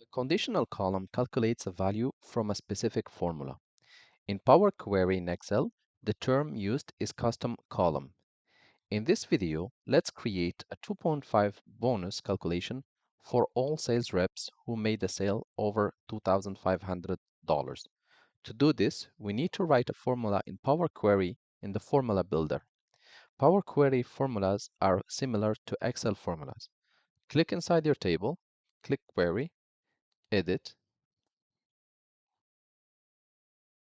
The conditional column calculates a value from a specific formula. In Power Query in Excel, the term used is custom column. In this video, let's create a 2.5 bonus calculation for all sales reps who made a sale over $2,500. To do this, we need to write a formula in Power Query in the Formula Builder. Power Query formulas are similar to Excel formulas. Click inside your table, click Query, Edit,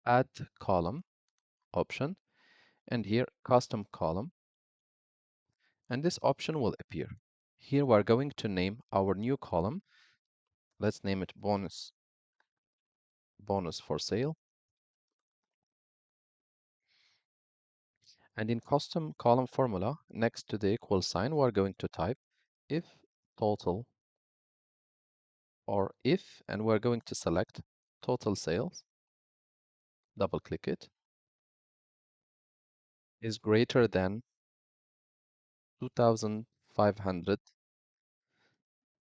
Add Column option, and here Custom Column, and this option will appear. Here we're going to name our new column. Let's name it bonus for sale. And in custom column formula, next to the equal sign, we're going to type if total, or if, and we're going to select total sales, double click it, is greater than 2,500,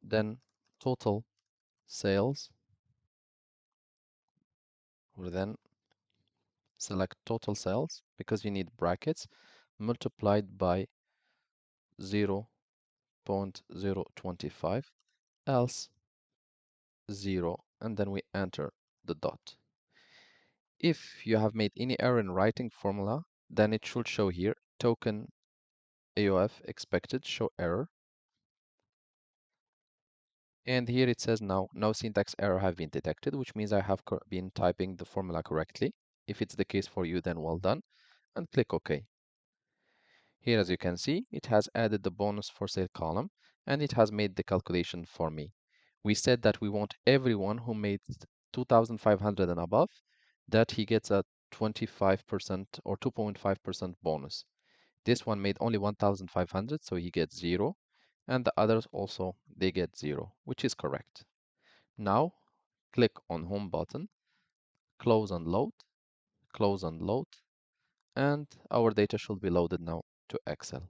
then total sales, or then select total sales because you need brackets multiplied by 0.025, else 0, and then we enter the dot. If you have made any error in writing formula, then it should show here token AOF expected show error. And here it says now no syntax error have been detected, which means I have been typing the formula correctly. If it's the case for you, then well done, and click OK. Here, as you can see, it has added the bonus for sale column, and it has made the calculation for me. We said that we want everyone who made 2,500 and above, that he gets a 25% or 2.5% bonus. This one made only 1,500, so he gets 0, and the others also, they get 0, which is correct. Now, click on Home button, close and load, and our data should be loaded now to Excel.